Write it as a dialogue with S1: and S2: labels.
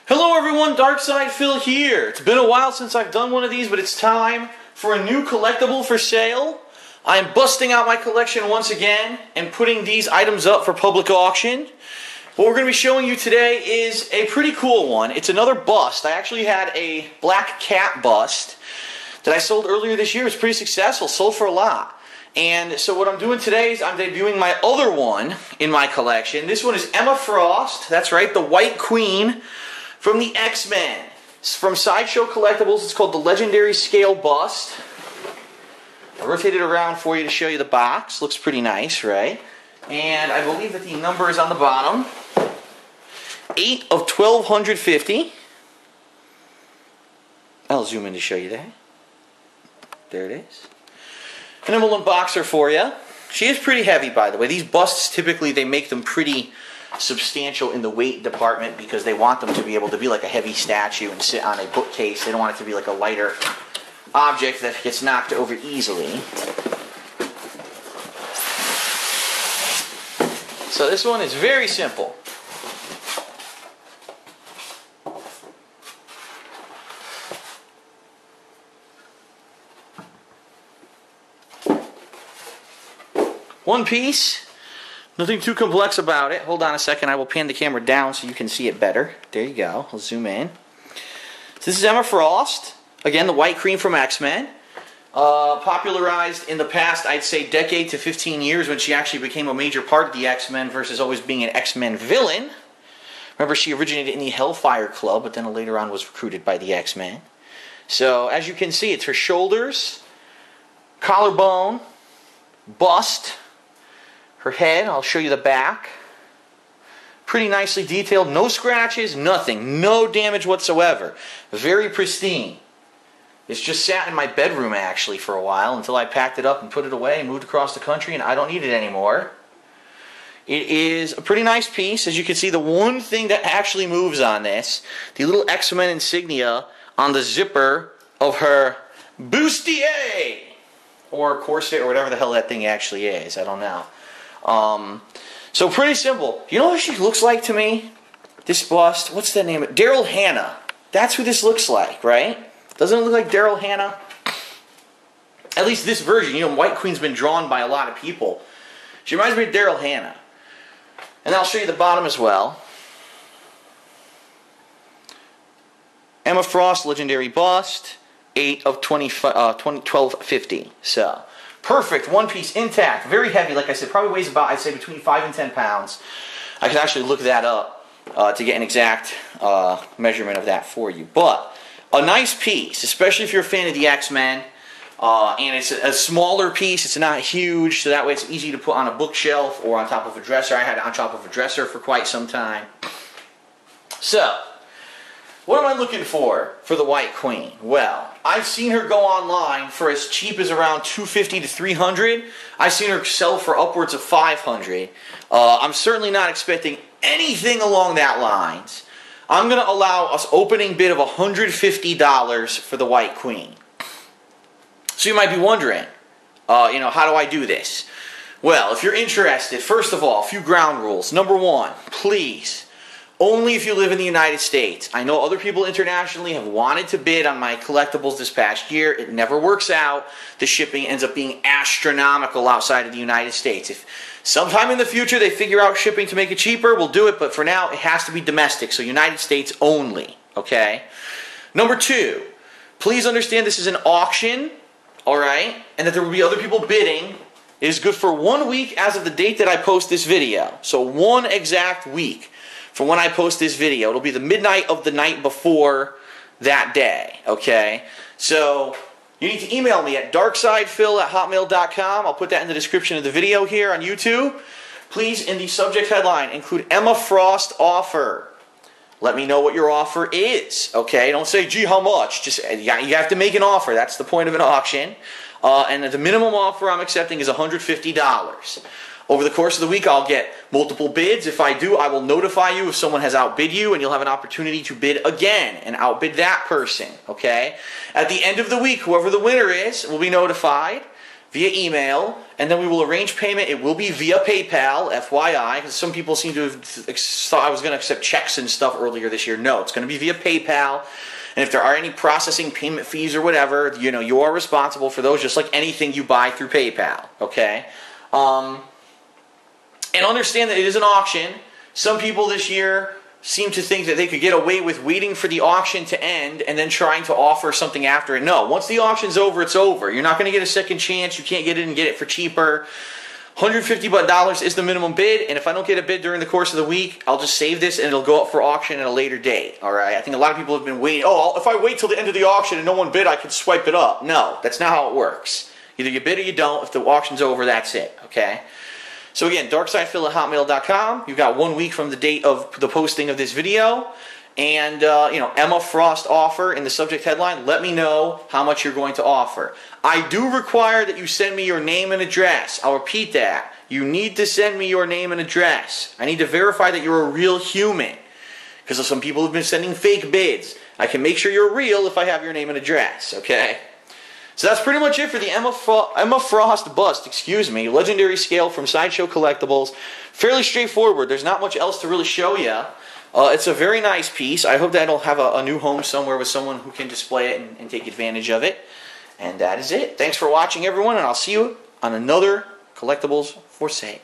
S1: Hello everyone, Darkside Phil here. It's been a while since I've done one of these, but it's time for a new collectible for sale. I'm busting out my collection once again and putting these items up for public auction. What we're going to be showing you today is a pretty cool one. It's another bust. I actually had a black cat bust that I sold earlier this year. It was pretty successful, sold for a lot. And so what I'm doing today is I'm debuting my other one in my collection. This one is Emma Frost. That's right, the White Queen from the X-Men. It's from Sideshow Collectibles. It's called the Legendary Scale Bust. I'll rotate it around for you to show you the box. Looks pretty nice, right? And I believe that the number is on the bottom. 8 of 1250. I'll zoom in to show you that. There it is. And then we'll unbox her for you. She is pretty heavy, by the way. These busts, typically, they make them pretty substantial in the weight department because they want them to be able to be like a heavy statue and sit on a bookcase. They don't want it to be like a lighter object that gets knocked over easily. So this one is very simple. One piece, nothing too complex about it. Hold on a second, I will pan the camera down so you can see it better. There you go, I'll zoom in. So this is Emma Frost, again the White Queen from X-Men. Popularized in the past, I'd say decade to 15 years when she actually became a major part of the X-Men versus always being an X-Men villain. Remember, she originated in the Hellfire Club, but then later on was recruited by the X-Men. So as you can see, it's her shoulders, collarbone, bust, her head. I'll show you the back. Pretty nicely detailed. No scratches, nothing. No damage whatsoever. Very pristine. It's just sat in my bedroom actually for a while until I packed it up and put it away and moved across the country, and I don't need it anymore. It is a pretty nice piece. As you can see, the one thing that actually moves on this, the little X-Men insignia on the zipper of her bustier, or corset, or whatever the hell that thing actually is. I don't know. So pretty simple. You know what she looks like to me? This bust. What's that name? Daryl Hannah. That's who this looks like, right? Doesn't it look like Daryl Hannah? At least this version. You know, White Queen's been drawn by a lot of people. She reminds me of Daryl Hannah. And I'll show you the bottom as well. Emma Frost, Legendary Bust. 8 of 1250. So, perfect. One piece, intact. Very heavy. Like I said, probably weighs about, I'd say, between 5 and 10 pounds. I can actually look that up to get an exact measurement of that for you. But a nice piece, especially if you're a fan of the X-Men. And it's a smaller piece. It's not huge, so that way it's easy to put on a bookshelf or on top of a dresser. I had it on top of a dresser for quite some time. So, what am I looking for the White Queen? Well, I've seen her go online for as cheap as around $250 to $300. I've seen her sell for upwards of $500. I'm certainly not expecting anything along that lines. I'm going to allow us opening bid of $150 for the White Queen. So you might be wondering, how do I do this? Well, if you're interested, first of all, a few ground rules. Number one, please, only if you live in the United States. I know other people internationally have wanted to bid on my collectibles this past year. It never works out. The shipping ends up being astronomical outside of the United States. If sometime in the future they figure out shipping to make it cheaper, we'll do it. But for now, it has to be domestic. So United States only. Okay? Number two, please understand this is an auction. Alright? And that there will be other people bidding. It is good for 1 week as of the date that I post this video. So 1 exact week from when I post this video. It'll be the midnight of the night before that day. Okay? So you need to email me at darksidephil@hotmail.com. I'll put that in the description of the video here on YouTube. Please, in the subject headline, include Emma Frost offer. Let me know what your offer is, okay? Don't say, gee, how much? Just you have to make an offer. That's the point of an auction. And the minimum offer I'm accepting is $150. Over the course of the week, I'll get multiple bids. If I do, I will notify you if someone has outbid you, and you'll have an opportunity to bid again and outbid that person, okay? At the end of the week, whoever the winner is will be notified. via email, and then we will arrange payment. It will be via PayPal, FYI, because some people seem to have thought I was going to accept checks and stuff earlier this year. No, it's going to be via PayPal. And if there are any processing payment fees or whatever, you know, you are responsible for those, just like anything you buy through PayPal, okay? And understand that it is an auction. Some people this year seem to think that they could get away with waiting for the auction to end and then trying to offer something after it. No, once the auction's over, it's over. You're not going to get a second chance. You can't get in and get it for cheaper. $150 is the minimum bid, and if I don't get a bid during the course of the week, I'll just save this and it'll go up for auction at a later date. All right? I think a lot of people have been waiting. Oh, if I wait till the end of the auction and no one bid, I can swipe it up. No, that's not how it works. Either you bid or you don't. If the auction's over, that's it. Okay? So again, darksidephil@hotmail.com. You've got 1 week from the date of the posting of this video. And, you know, Emma Frost offer in the subject headline. Let me know how much you're going to offer. I do require that you send me your name and address. I'll repeat that. You need to send me your name and address. I need to verify that you're a real human. Because some people have been sending fake bids. I can make sure you're real if I have your name and address, okay? So that's pretty much it for the Emma Frost bust, legendary scale from Sideshow Collectibles. Fairly straightforward. There's not much else to really show you. It's a very nice piece. I hope that it'll have a new home somewhere with someone who can display it and take advantage of it. And that is it. Thanks for watching, everyone, and I'll see you on another Collectibles for Sale.